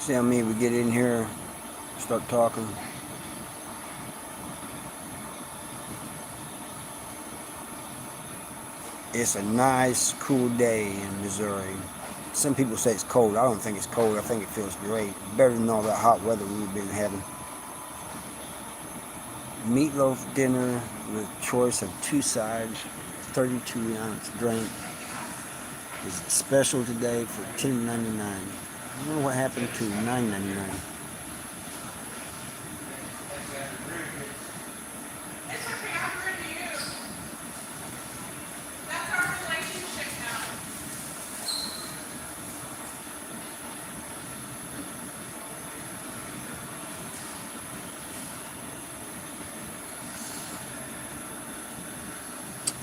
See how many we get in here, start talking. It's a nice, cool day in Missouri. Some people say it's cold. I don't think it's cold. I think it feels great. Better than all that hot weather we've been having. Meatloaf dinner with choice of 2 sides, 32-ounce drink. Is special today for $10.99. I wonder what happened to $9.99.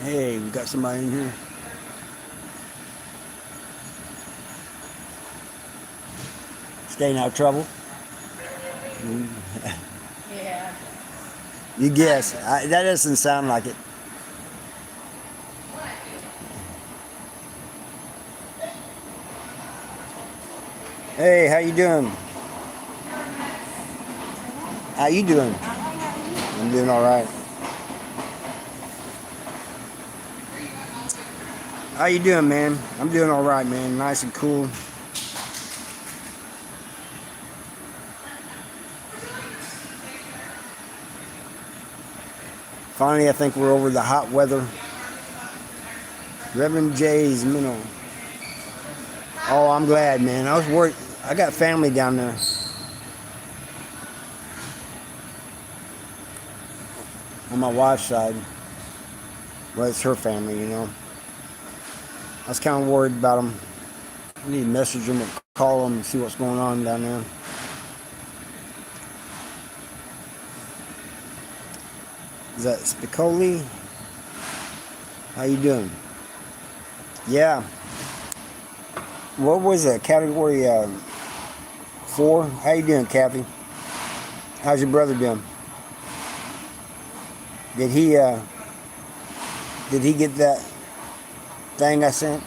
Hey, we got somebody in here. Staying out of trouble? Yeah. You guess. That doesn't sound like it. Hey, how you doing? How you doing? I'm doing all right. How you doing, man? I'm doing all right, man. Nice and cool. Finally, I think we're over the hot weather. Reverend J's Minnow. Oh, I'm glad, man. I was worried. I got family down there. On my wife's side. Well, it's her family, you know. I was kind of worried about them. I need to message them or call them and see what's going on down there. Is that Spicoli? How you doing? Yeah. What was that? Category 4? How you doing, Kathy? How's your brother doing? Did he get that thing I sent?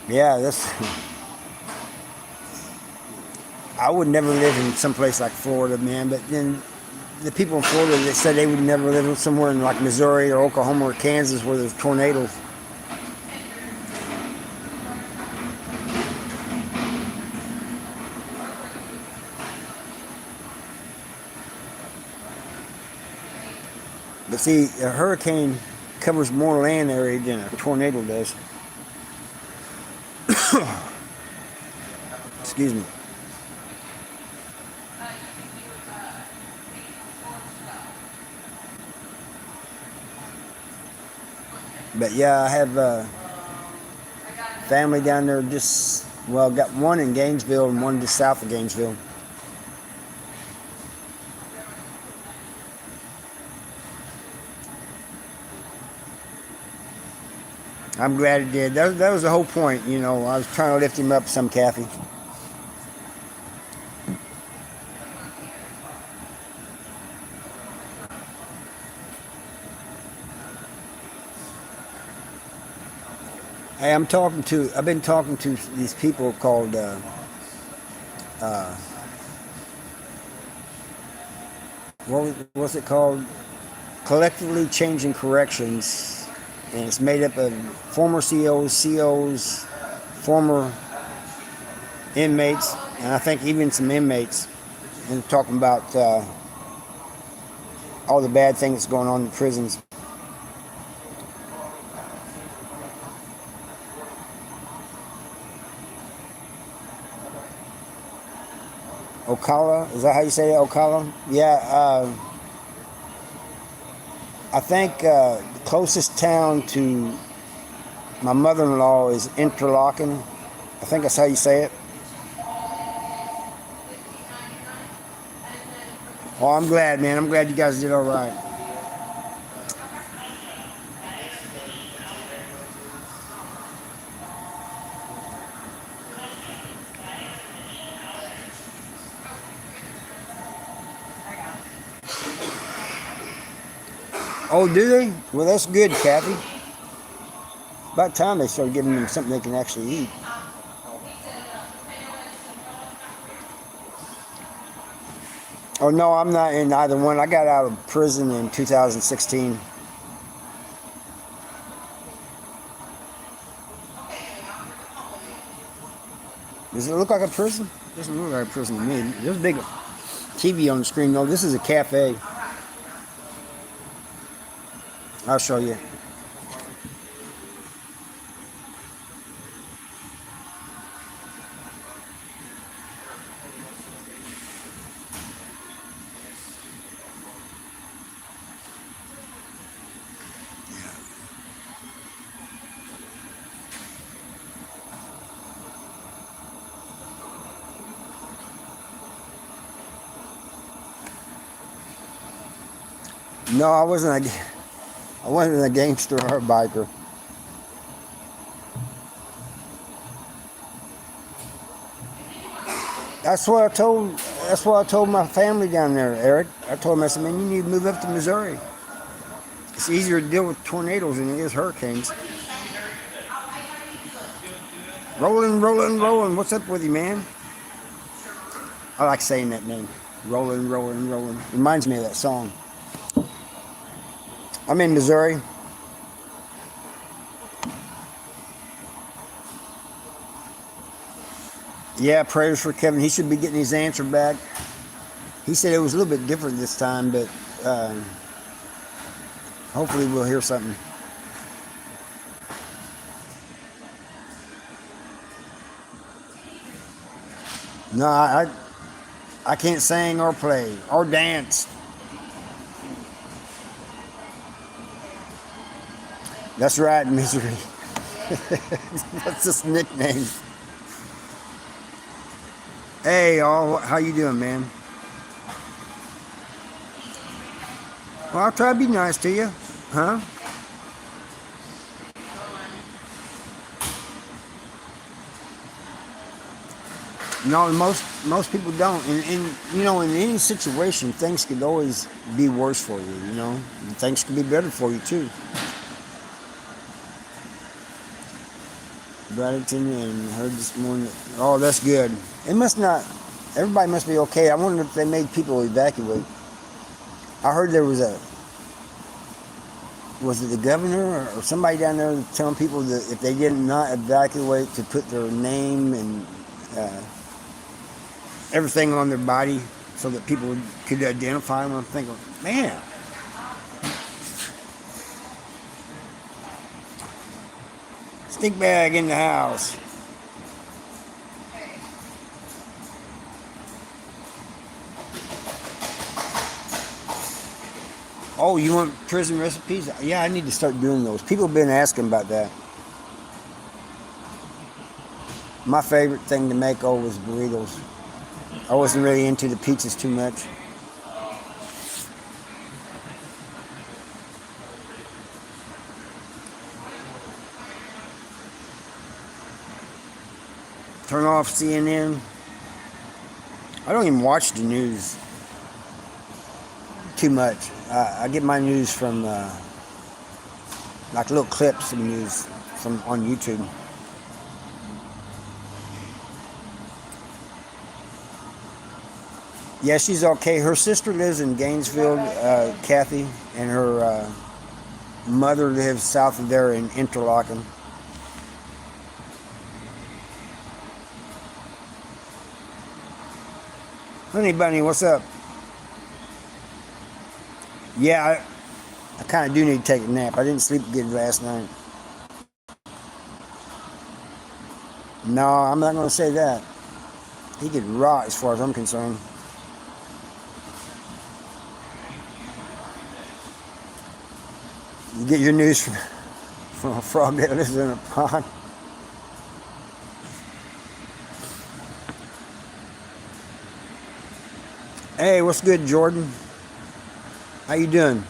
Yeah, I would never live in some place like Florida, man. But then the people in Florida that said they would never live somewhere in like Missouri or Oklahoma or Kansas where there's tornadoes. But see, a hurricane covers more land area than a tornado does. Excuse me. But yeah, I have family down there got one in Gainesville and one just south of Gainesville. I'm glad it did. That was the whole point, you know. I was trying to lift him up some, Kathy. Hey, I've been talking to these people called, what's it called? Collectively Changing Corrections. And it's made up of former COs, former inmates, and I think even some inmates. And talking about all the bad things going on in prisons. Ocala, is that how you say it? Ocala? Yeah. I think the closest town to my mother-in-law is Interlaken. I think that's how you say it. Oh, I'm glad, man. I'm glad you guys did all right. Oh, do they? Well, that's good, Kathy. About time they started giving them something they can actually eat. Oh, no, I'm not in either one. I got out of prison in 2016. Does it look like a prison? It doesn't look like a prison to me. There's a big TV on the screen. No, this is a cafe. I'll show you. No, I wasn't a gangster or a biker. That's what I told my family down there, Eric. I told them, I said, man, you need to move up to Missouri. It's easier to deal with tornadoes than it is hurricanes. Rolling, rolling, rolling. What's up with you, man? I like saying that name. Rolling, rolling, rolling. Reminds me of that song. I'm in Missouri. Yeah, prayers for Kevin. He should be getting his answer back. He said it was a little bit different this time, but hopefully we'll hear something. No, I can't sing or play or dance. That's right, Misery. That's his nickname. Hey, all, how you doing, man? Well, I'll try to be nice to you, huh? No, most people don't. And you know, in any situation, things could always be worse for you. You know, and things could be better for you too. Bradenton and heard this morning. Oh, that's good. It must not. Everybody must be okay. I wonder if they made people evacuate. I heard there was was it the governor or somebody down there telling people that if they did not evacuate, to put their name and everything on their body so that people could identify them. I'm thinking, man. Stink bag in the house. Oh, you want prison recipes? Yeah, I need to start doing those. People have been asking about that. My favorite thing to make was burritos. I wasn't really into the pizzas too much. Turn off CNN. I don't even watch the news too much. I get my news from like little clips of news from on YouTube. Yeah, she's okay. Her sister lives in Gainesville, Kathy, and her mother lives south of there in Interlaken. Honey Bunny, what's up? Yeah, I kind of do need to take a nap. I didn't sleep good last night. No, I'm not going to say that. He could rot as far as I'm concerned. You get your news from a frog that lives in a pond. Hey, what's good, Jordan? How you doing?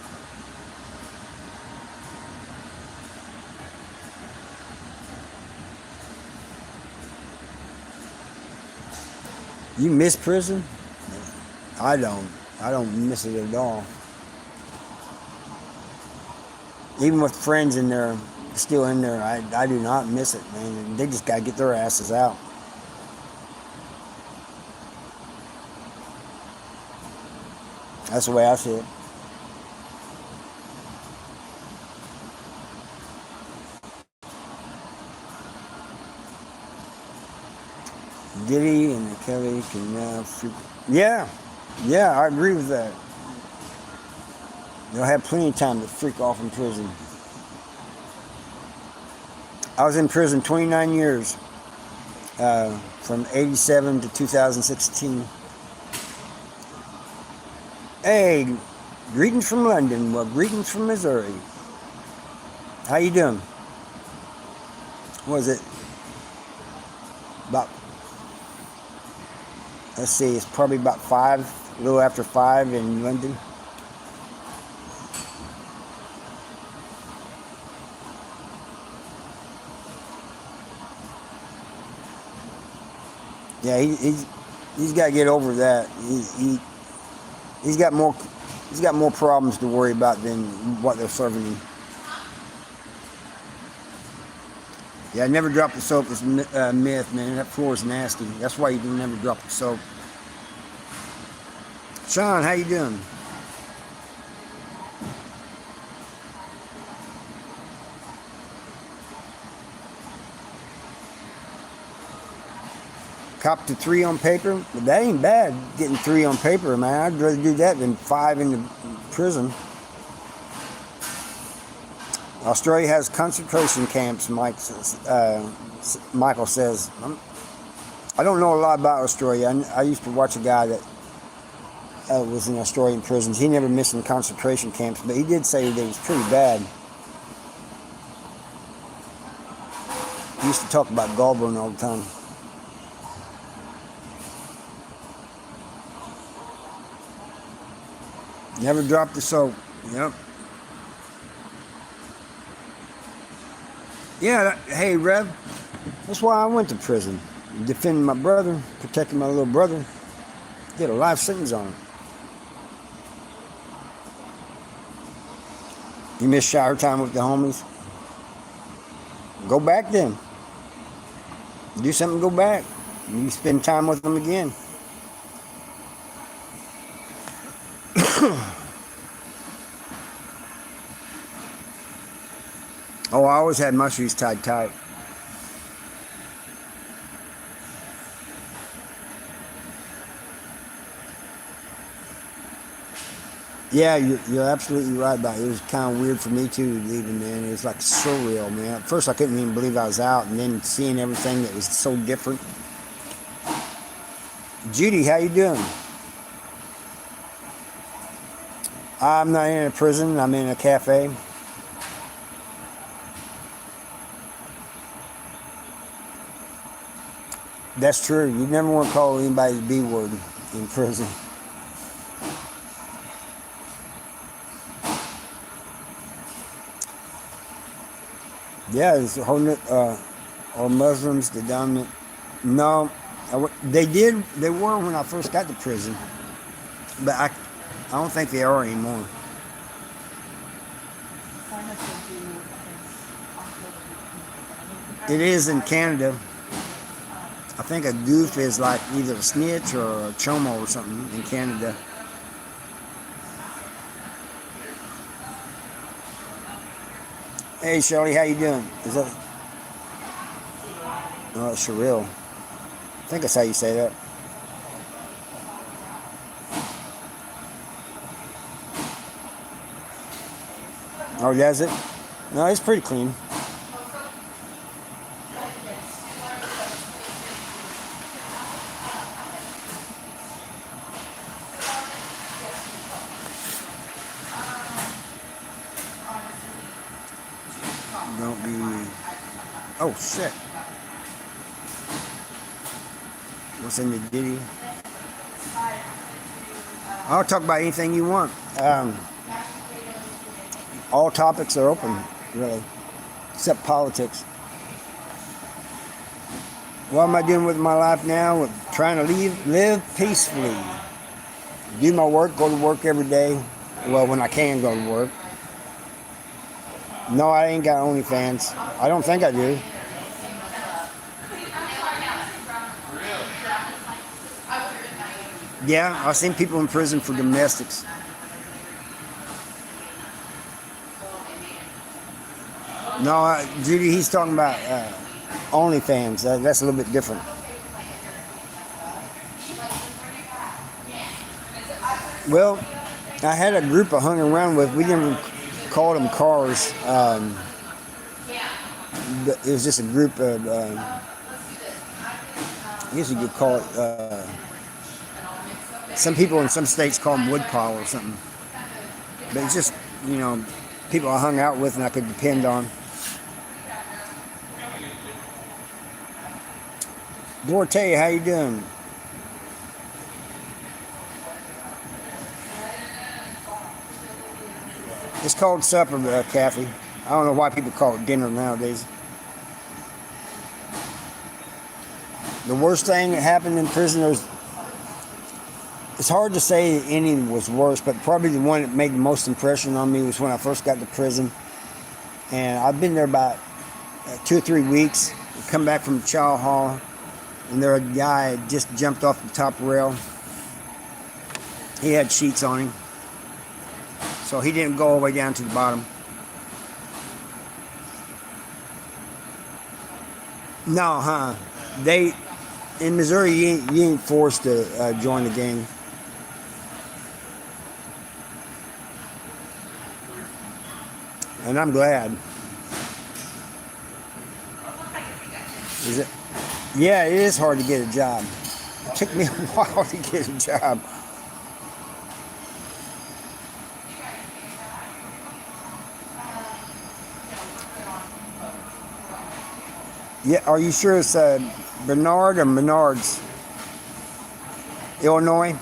You miss prison? I don't. I don't miss it at all. Even with friends in there, still in there, I do not miss it, man. And they just got to get their asses out. That's the way I see it. Diddy and Kelly can now freak. Yeah, yeah, I agree with that. They'll have plenty of time to freak off in prison. I was in prison 29 years, from 87 to 2016. Hey, greetings from London. Well, greetings from Missouri. How you doing? What was it? About, let's see, it's probably about 5, a little after 5 in London. Yeah, he's got to get over that. He's got more problems to worry about than what they're serving him. Yeah, never drop the soap. It's myth, man. That floor is nasty. That's why you do never drop the soap. Sean, how you doing? Cop to 3 on paper, but that ain't bad. Getting 3 on paper, man. I'd rather do that than 5 in the prison. Australia has concentration camps, Michael says. I don't know a lot about Australia. I used to watch a guy that was in Australian prisons. He never missed in concentration camps, but he did say that it was pretty bad. He used to talk about Goulburn all the time. Never drop the soap. Yep. Yeah, hey, Rev. That's why I went to prison. Defending my brother, protecting my little brother. Get a life sentence on him. You miss shower time with the homies? Go back then. Do something, go back. You spend time with them again. Oh, I always had my shoes tied tight. Yeah, you're absolutely right about it. It was kind of weird for me too, leaving, man. It was like surreal, man. At first I couldn't even believe I was out, and then seeing everything that was so different. Judy, how you doing? I'm not in a prison. I'm in a cafe. That's true. You never want to call anybody the B word in prison. Yeah, it's a whole or Muslims, the dominant. No, they did. They were when I first got to prison, but I don't think they are anymore. It is in Canada. I think a goof is like either a snitch or a chomo or something in Canada. Hey Shirley, how you doing? Is that? Oh, it's surreal. I think that's how you say that. Oh, does it? No, it's pretty clean. Don't be... Oh, shit. What's in the ditty? I'll talk about anything you want. All topics are open, really, except politics. What am I doing with my life now? Trying to live peacefully. Do my work, go to work every day. Well, when I can go to work. No, I ain't got OnlyFans. I don't think I do. Yeah, I've seen people in prison for domestics. No, Judy, he's talking about OnlyFans. That's a little bit different. Well, I had a group I hung around with. We didn't call them cars. It was just a group of, I guess you could call it, some people in some states call them woodpile or something. But it's just, people I hung out with and I could depend on. Dorothy, how you doing? It's called supper, Kathy. I don't know why people call it dinner nowadays. The worst thing that happened in prison was, it's hard to say any was worse, but probably the one that made the most impression on me was when I first got to prison. And I've been there about 2 or 3 weeks. I come back from the chow hall, and there a guy had just jumped off the top rail. He had sheets on him, so he didn't go all the way down to the bottom. No, They in Missouri, you ain't forced to join the gang. And I'm glad. Is it? Yeah, it is hard to get a job. It took me a while to get a job. Yeah, are you sure it's Bernard or Menards, Illinois?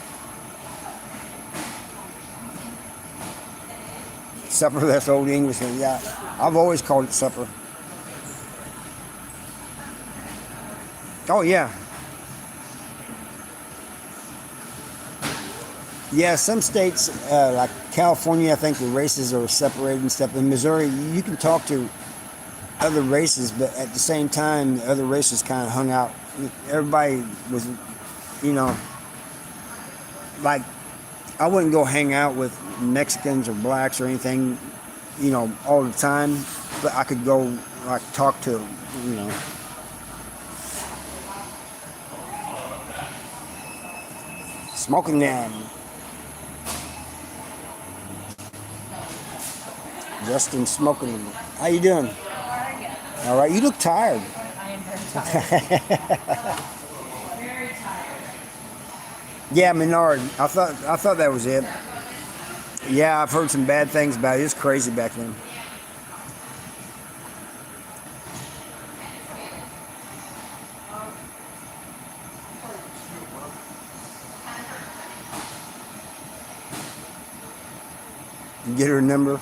Supper, that's old English. Yeah, I've always called it supper. Oh, yeah. Yeah, some states, like California, I think the races are separated and stuff. In Missouri, you can talk to other races, but at the same time, the other races kind of hung out. Everybody was, like, I wouldn't go hang out with Mexicans or blacks or anything, all the time, but I could go, like, talk to them, Smoking them. Justin smoking them. How you doing? All right, you look tired. I am very tired. Very tired. Yeah, Menard. I thought that was it. Yeah, I've heard some bad things about it. It was crazy back then. You get her number.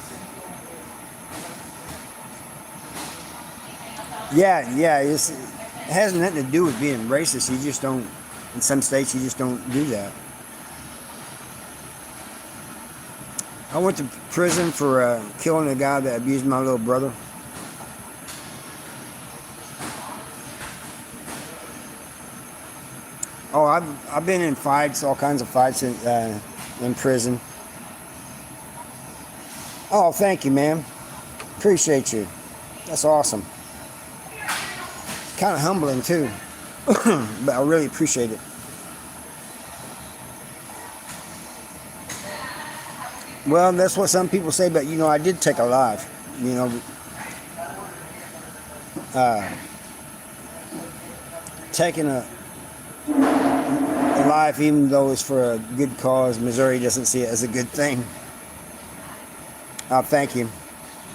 Yeah, it has nothing to do with being racist. You just don't, in some states, you just don't do that. I went to prison for killing a guy that abused my little brother. Oh, I've been in fights, all kinds of fights in prison. Oh, thank you, ma'am. Appreciate you. That's awesome. Kind of humbling too, but I really appreciate it. Well, that's what some people say, but I did take a life. Taking a life, even though it's for a good cause, Missouri doesn't see it as a good thing. Thank you,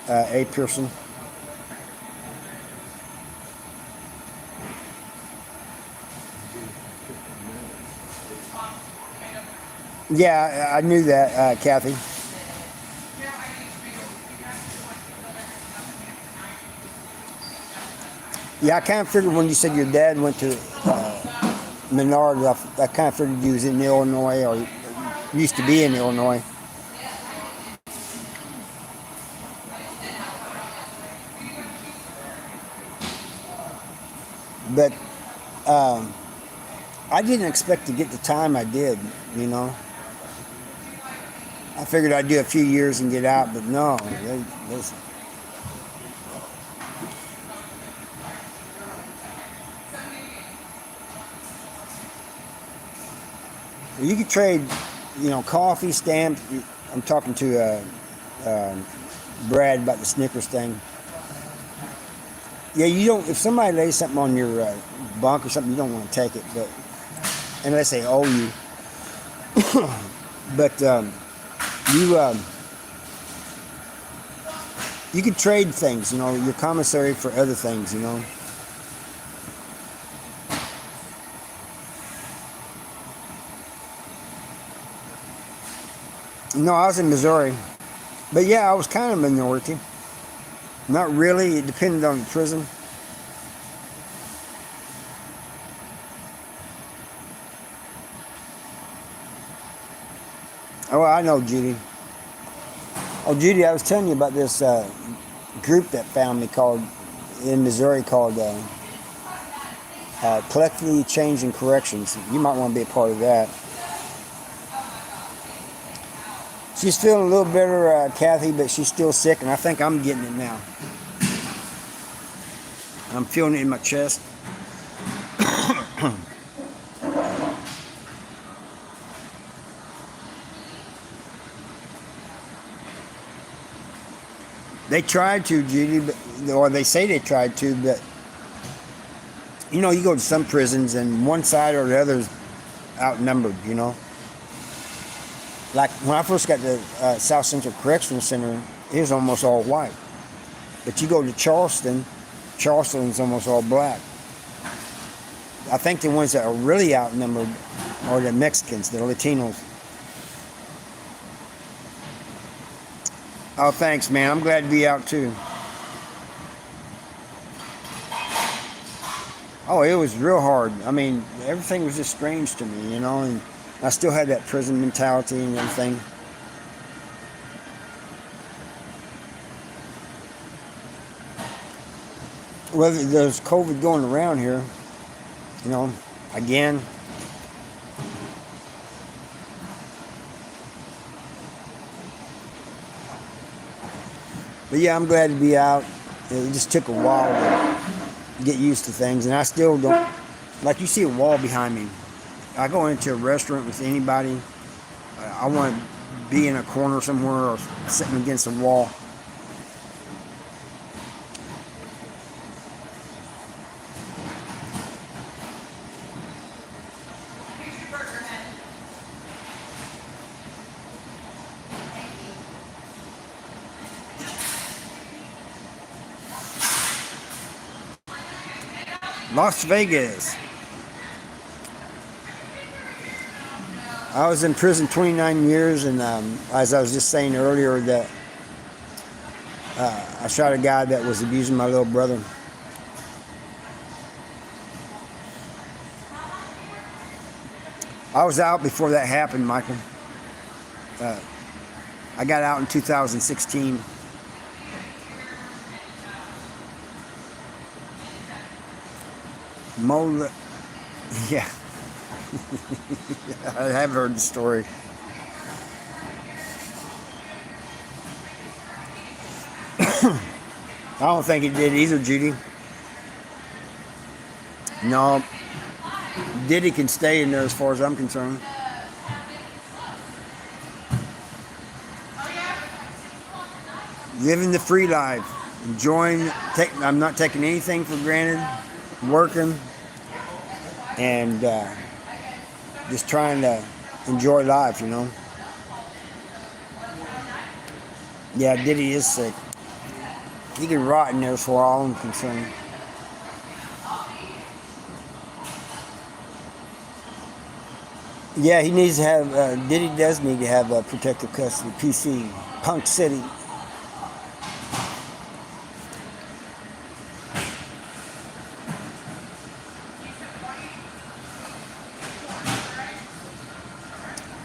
A. Pearson. Yeah, I knew that, Kathy. Yeah, I kind of figured when you said your dad went to Menard, I kind of figured you was in Illinois or used to be in Illinois. But um, I didn't expect to get the time I did, you know. I figured I'd do a few years and get out, but no. You could trade, coffee, stamps. I'm talking to Brad about the Snickers thing. Yeah, you don't. If somebody lays something on your bunk or something, you don't want to take it, but unless they owe you. But you you could trade things. Your commissary for other things. No, I was in Missouri, but yeah, I was kind of minority. Not really. It depended on the prison. Oh, I know, Judy. Oh, Judy, I was telling you about this group that found me in Missouri called Collectively Changing Corrections. You might want to be a part of that. She's feeling a little better, Kathy, but she's still sick, and I think I'm getting it now. I'm feeling it in my chest. They tried to, Judy, or they say they tried to, but you go to some prisons and one side or the other is outnumbered, Like when I first got to South Central Correctional Center, it was almost all white. But you go to Charleston's almost all black. I think the ones that are really outnumbered are the Mexicans, the Latinos. Oh, thanks, man. I'm glad to be out, too. Oh, it was real hard. I mean, everything was just strange to me, and I still had that prison mentality and everything. Well, there's COVID going around here, again. But yeah, I'm glad to be out. It just took a while to get used to things, and I still don't. Like, you see a wall behind me. I go into a restaurant with anybody. I want to be in a corner somewhere or sitting against a wall. Las Vegas. I was in prison 29 years, and as I was just saying earlier, that I shot a guy that was abusing my little brother. I was out before that happened, Michael. I got out in 2016. Yeah. I have heard the story. I don't think he did either, Judy. No. Diddy can stay in there as far as I'm concerned. Living the free life. I'm not taking anything for granted. Working. And just trying to enjoy life, Yeah, Diddy is sick. He can rot in there for all I'm concerned. Yeah, he needs to have, Diddy does need to have protective custody, PC, Punk City.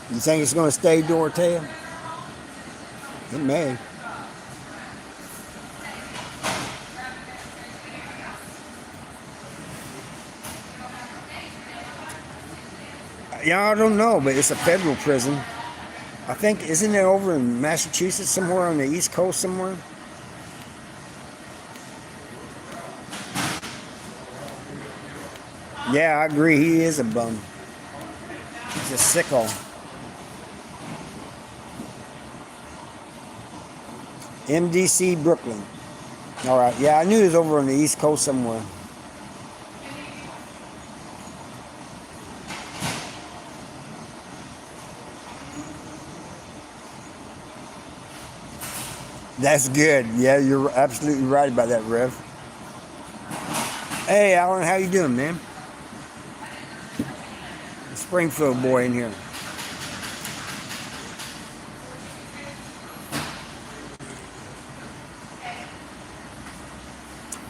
You think it's going to stay, Dorothea? It may. Yeah, I don't know, but it's a federal prison. I think, isn't it over in Massachusetts somewhere on the East Coast somewhere? Yeah, I agree. He is a bum. He's a sicko. MDC Brooklyn. All right. Yeah, I knew it was over on the East Coast somewhere. That's good. Yeah, you're absolutely right about that, Rev. Hey, Alan, how you doing, man? Springfield boy in here.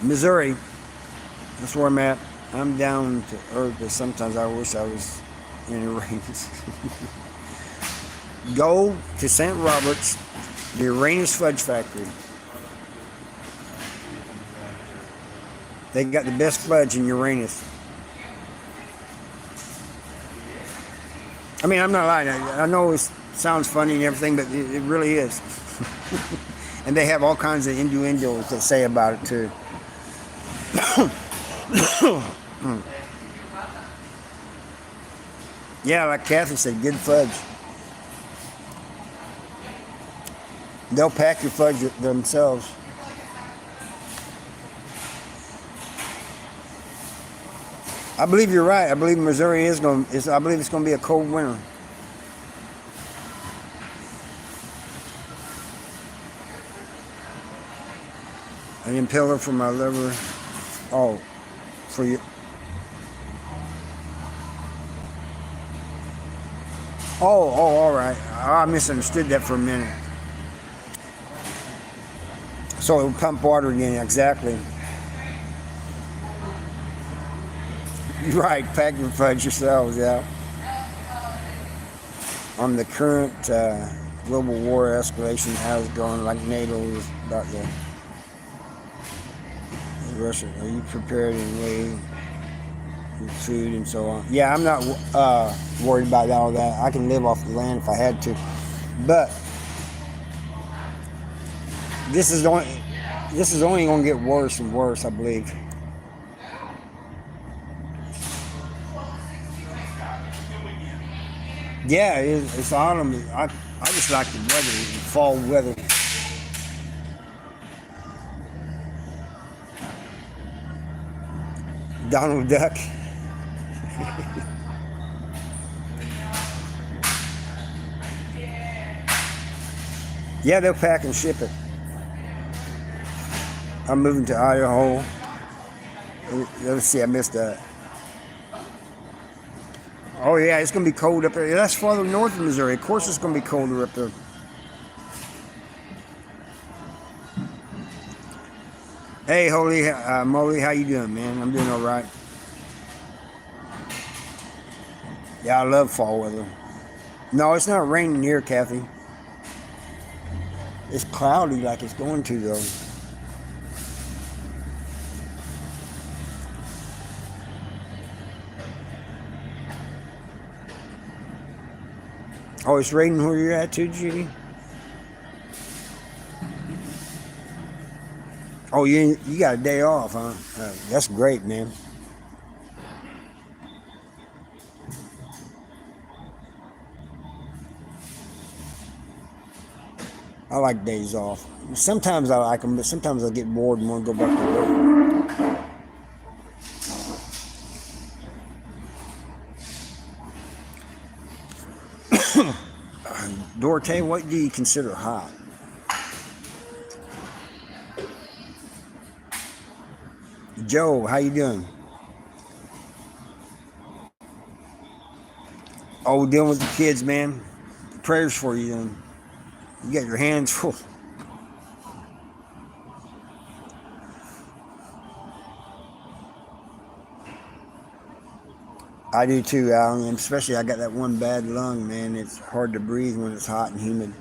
Missouri. That's where I'm at. I'm down to earth, but sometimes I wish I was in the rains. Go to St. Robert's, the Uranus Fudge Factory. They got the best fudge in Uranus. I mean, I'm not lying. I know it sounds funny and everything, but it really is. And they have all kinds of innuendos that say about it, too. Yeah, like Kathy said, good fudge. They'll pack your fudge themselves. I believe you're right. I believe Missouri is going. I believe it's going to be a cold winter. An impeller for my liver. Oh, for you. Oh, all right. I misunderstood that for a minute. So it will pump water again, exactly. Right, pack your fudge yourselves, yeah. On the current global war escalation, how it's going, like NATO is about to. Russia, are you prepared in way with food and so on? Yeah, I'm not worried about all that. I can live off the land if I had to, but this is only going to get worse and worse, I believe. Yeah, it's autumn. I just like the weather, the fall weather. Donald Duck. Yeah, they'll pack and ship it. I'm moving to Idaho. Let's see, I missed that. Oh yeah, it's going to be cold up there. That's farther north of Missouri. Of course it's going to be colder up there. Hey, Holy Moly, how you doing, man? I'm doing all right. Yeah, I love fall weather. No, it's not raining here, Kathy. It's cloudy like it's going to, though. Oh, it's raining where you're at too, Judy? Oh, you got a day off, huh? That's great, man. I like days off. Sometimes I like them, but sometimes I get bored and want to go back to work. Dorte, what do you consider hot? Joe, how you doing? Oh, dealing with the kids, man. Prayers for you. Then. You got your hands full. I do too, Alan. Especially I got that one bad lung, man. It's hard to breathe when it's hot and humid.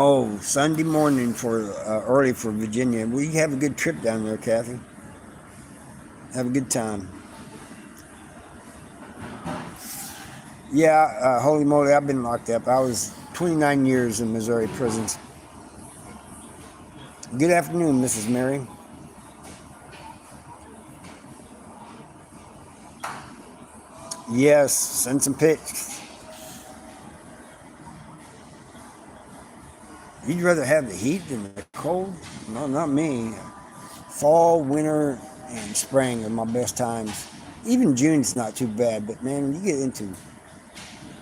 Oh, Sunday morning for early for Virginia. We have a good trip down there, Kathy. Have a good time. Yeah, holy moly, I've been locked up. I was 29 years in Missouri prisons. Good afternoon, Mrs. Mary. Yes, send some pics. You'd rather have the heat than the cold? No, not me. Fall, winter, and spring are my best times. Even June's not too bad, but man, you get into,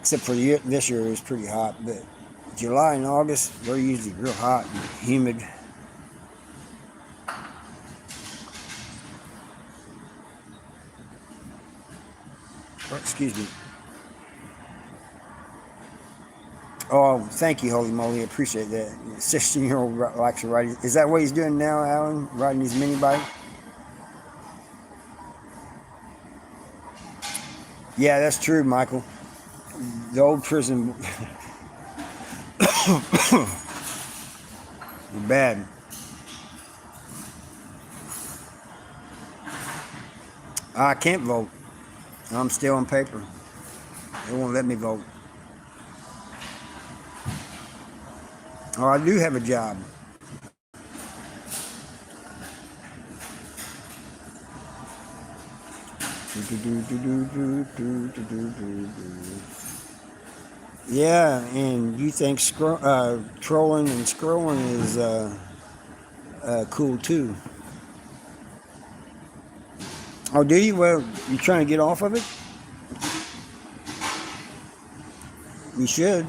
except for this year it was pretty hot, but July and August, they're usually real hot and humid. Oh, excuse me. Oh, thank you, holy moly. I appreciate that. 16-year-old likes to ride. Is that what he's doing now, Alan? Riding his mini bike? Yeah, that's true, Michael. The old prison were bad. I can't vote. I'm still on paper. They won't let me vote. Oh, I do have a job. Yeah, and you think trolling and scrolling is cool too. Oh, do you? Well, you trying to get off of it? You should.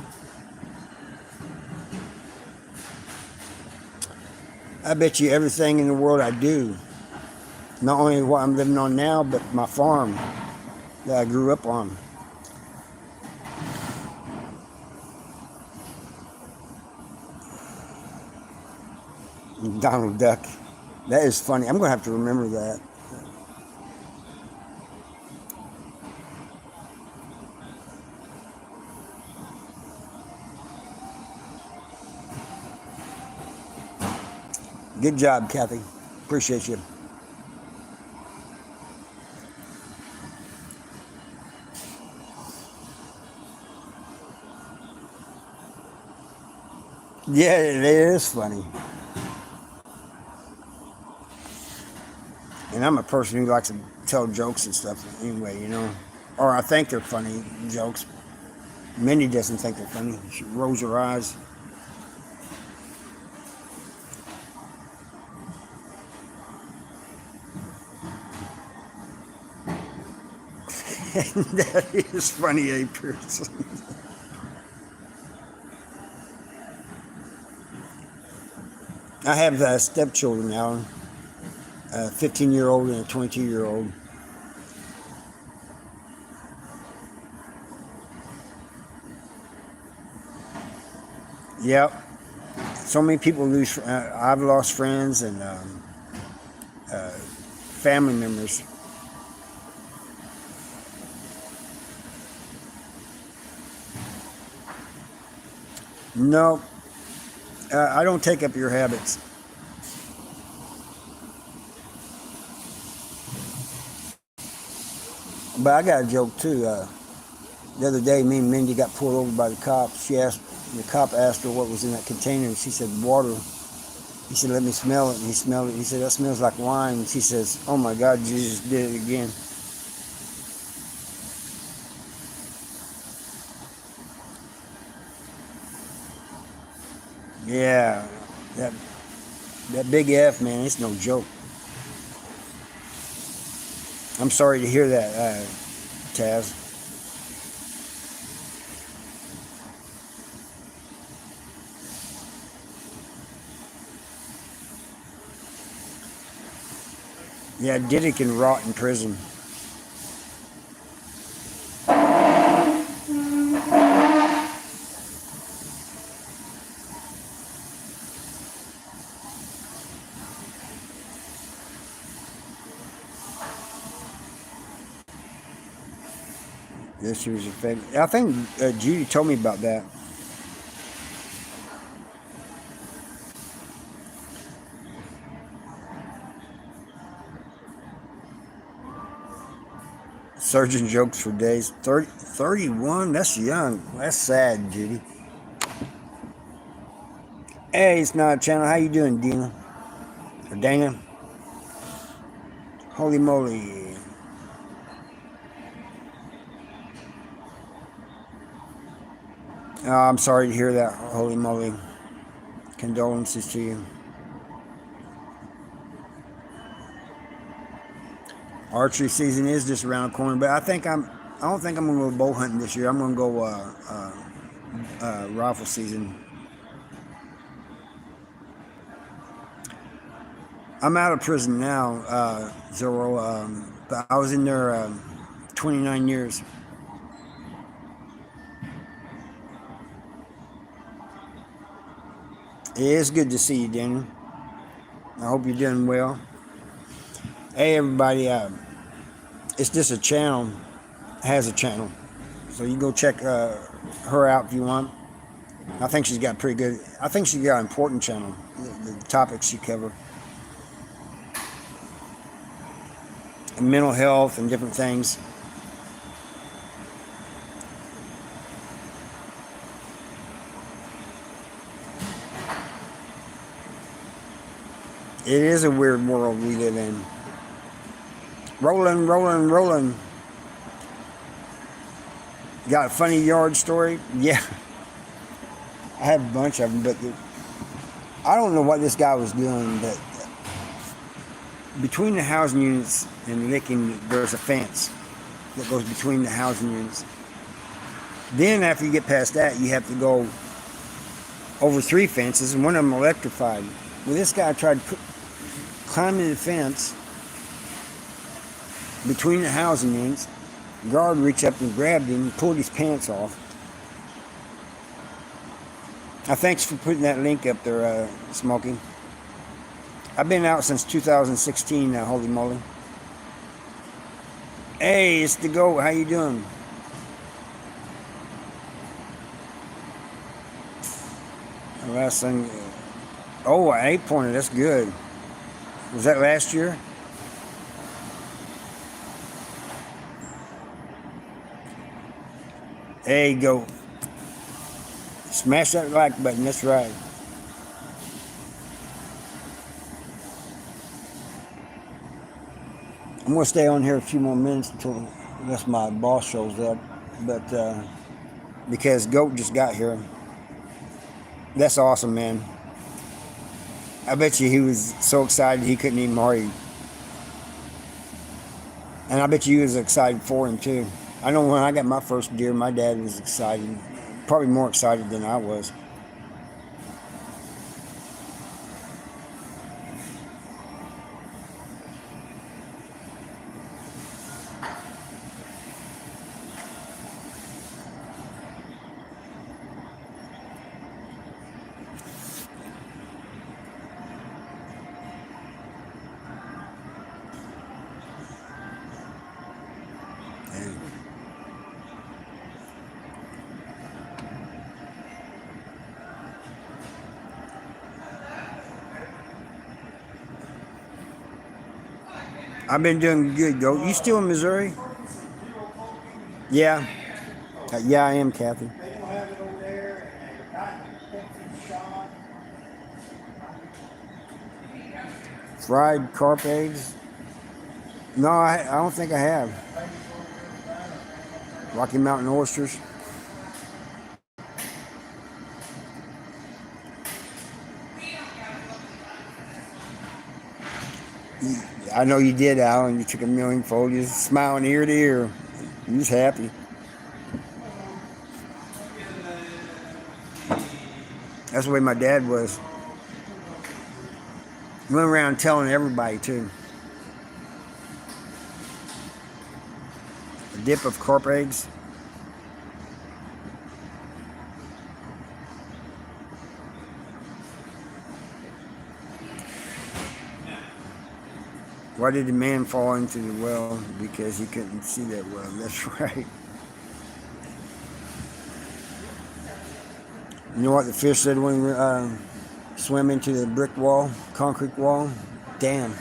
I bet you everything in the world I do, not only what I'm living on now, but my farm that I grew up on. Donald Duck. That is funny. I'm going to have to remember that. Good job, Kathy. Appreciate you. Yeah, it is funny. And I'm a person who likes to tell jokes and stuff anyway, you know. Or I think they're funny jokes. Minnie doesn't think they're funny. She rolls her eyes. That is funny, a person. I have stepchildren now, a 15-year-old and a 22-year-old. Yep. So many people lose. I've lost friends and family members. No, I don't take up your habits. But I got a joke too. The other day, me and Mindy got pulled over by the cops. The cop asked her what was in that container, and she said water. He said, "Let me smell it." And he smelled it. He said, "That smells like wine." And she says, "Oh my God, Jesus did it again." Yeah, that that big F, man, it's no joke. I'm sorry to hear that, Taz. Yeah, Diddy can rot in prison. This year's effect. I think Judy told me about that. Surgeon jokes for days. 31? That's young. That's sad, Judy. Hey, it's not a channel. How you doing, Dina? Or Dana? Holy moly. Oh, I'm sorry to hear that. Holy moly. Condolences to you. Archery season is just around the corner, but I don't think I'm gonna go bow hunting this year. I'm gonna go rifle season. I'm out of prison now, Zoro. But I was in there 29 years. It is good to see you, Daniel. I hope you're doing well. Hey, everybody. It's just a channel. Has a channel, so you go check her out if you want. I think she's got pretty good. I think she's got an important channel. The topics she covers, and mental health and different things. It is a weird world we live in. Rolling, rolling, rolling. Got a funny yard story? Yeah. I have a bunch of them, but I don't know what this guy was doing, but between the housing units and licking, there's a fence that goes between the housing units. Then after you get past that, you have to go over 3 fences, and one of them electrified. Well, this guy tried climbing the fence between the housing units. The guard reached up and grabbed him and pulled his pants off. Thanks for putting that link up there, Smokey. I've been out since 2016 now, holy moly. Hey, it's the GOAT. How you doing? The last thing. Oh, an 8-pointer. That's good. Was that last year? There you go. Smash that like button. That's right. I'm going to stay on here a few more minutes unless my boss shows up. But because GOAT just got here. That's awesome, man. I bet you he was so excited he couldn't even hurry. And I bet you he was excited for him too. I know when I got my first deer, my dad was excited. Probably more excited than I was. I've been doing good, GOAT. You still in Missouri? Yeah. Yeah, I am, Kathy. Fried carp eggs? No, I don't think I have. Rocky Mountain oysters. I know you did, Alan. You took a million fold. You was smiling ear to ear. You was happy. That's the way my dad was. Went around telling everybody, too. A dip of carp eggs. Why did the man fall into the well? Because he couldn't see that well. That's right. You know what the fish said when we swam into the brick wall, concrete wall? Damn.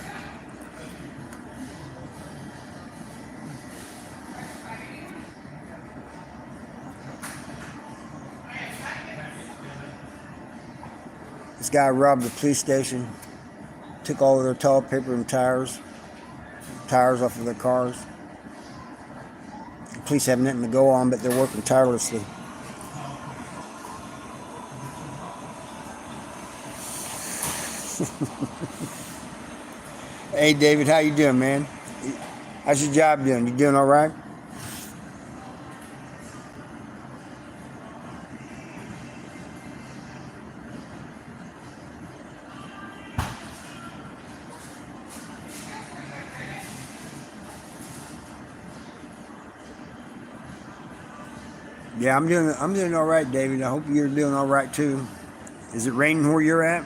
This guy robbed the police station, took all of their toilet paper and tires off of their cars. The police have nothing to go on, but they're working tirelessly. Hey David, how you doing, man? How's your job doing? You doing all right? Yeah, I'm doing all right, David. I hope you're doing all right too. Is it raining where you're at?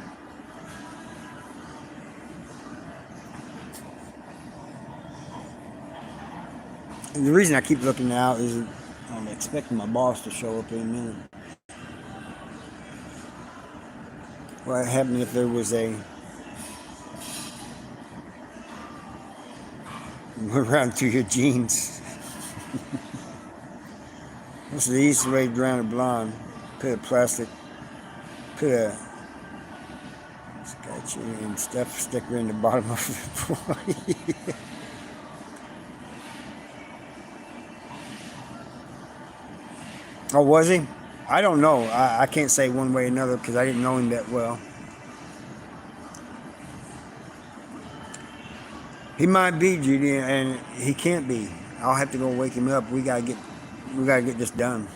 And the reason I keep looking out is I'm expecting my boss to show up in a minute. What happened if there was a around through your jeans? What's the easiest way to drown a blonde? Put a scotch and stuff sticker in the bottom of the body. Oh, was he? I don't know. I can't say one way or another because I didn't know him that well. He might be, Judy, and he can't be. I'll have to go wake him up. We gotta get this done.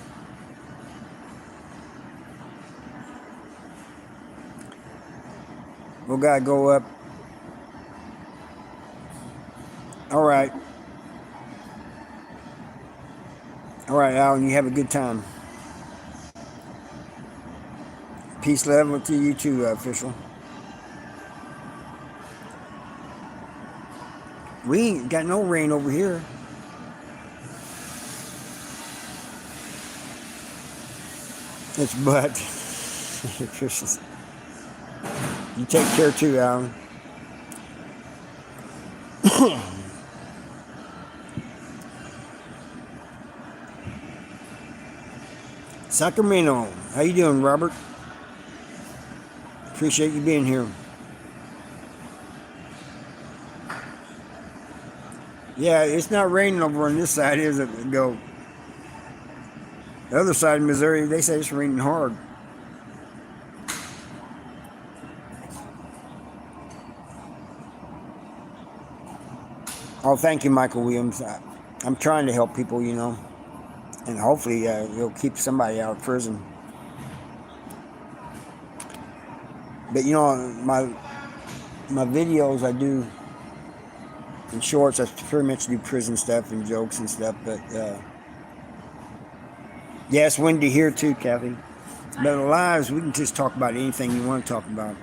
We gotta go up. All right, Alan. You have a good time. Peace, love to you too, official. We ain't got no rain over here. It's but. You take care too, Alan. Sacramento. How you doing, Robert? Appreciate you being here. Yeah, it's not raining over on this side, is it? Go. The other side of Missouri, they say it's raining hard. Oh, thank you, Michael Williams. I'm trying to help people, you know, and hopefully it'll keep somebody out of prison. But you know, my videos I do in shorts, I pretty much do prison stuff and jokes and stuff. But yeah, it's windy here too, Kathy. But in lives, we can just talk about anything you want to talk about.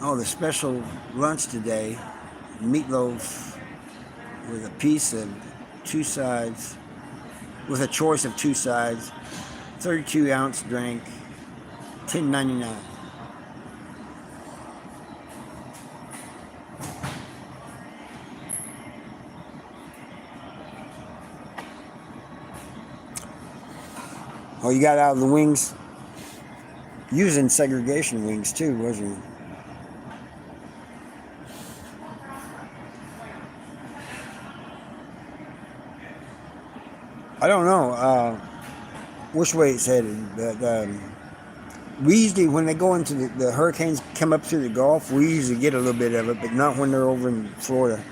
Oh, the special lunch today, meatloaf with a piece of two sides, with a choice of two sides, 32-ounce drink, $10.99. Oh, you got out of the wings? Using segregation wings too, wasn't you? I don't know which way it's headed, but we usually, when they go into the hurricanes come up through the Gulf, we usually get a little bit of it, but not when they're over in Florida.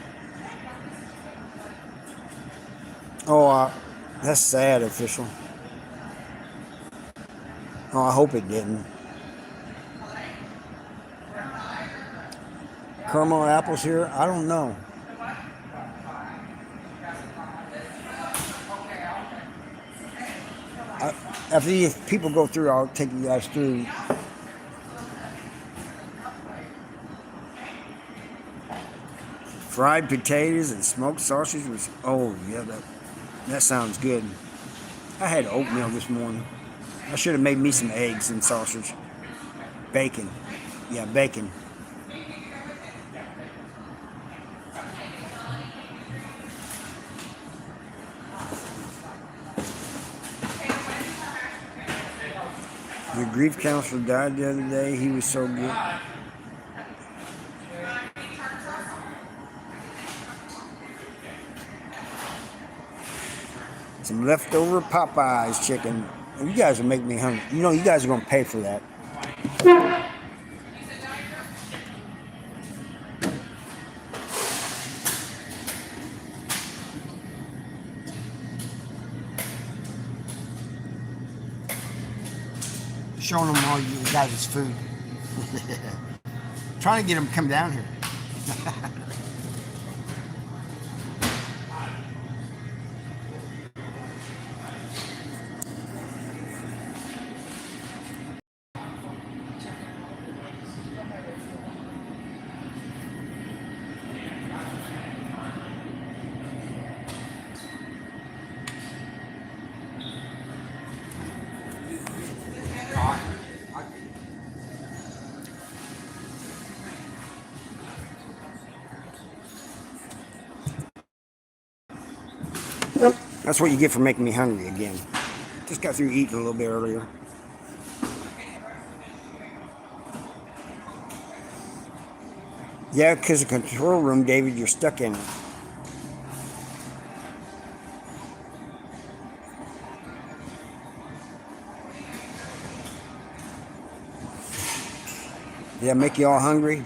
Oh, that's sad, official. Oh, I hope it didn't. Caramel apples here? I don't know. After these people go through, I'll take you guys through. Fried potatoes and smoked sausage was, oh yeah, that sounds good. I had oatmeal this morning. I should have made me some eggs and sausage. Bacon. Yeah, bacon. The grief counselor died the other day. He was so good. Some leftover Popeyes chicken. You guys will make me hungry. You know, you guys are going to pay for that. Showing them all you guys' food. Trying to get them to come down here. That's what you get for making me hungry again. Just got through eating a little bit earlier. Yeah, because the control room, David, you're stuck in it. Did that make you all hungry?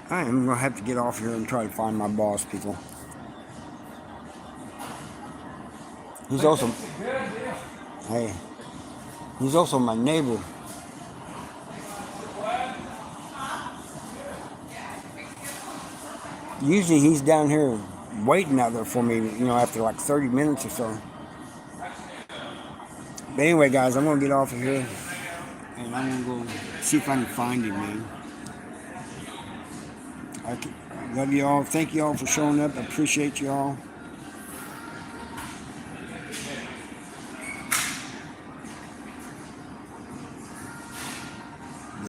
I am going to have to get off here and try to find my boss, people. He's also, hey, he's also my neighbor. Usually he's down here waiting out there for me, you know, after like 30 minutes or so. But anyway, guys, I'm going to get off of here and I'm going to go see if I can find him, man. I love you all. Thank you all for showing up. I appreciate you all.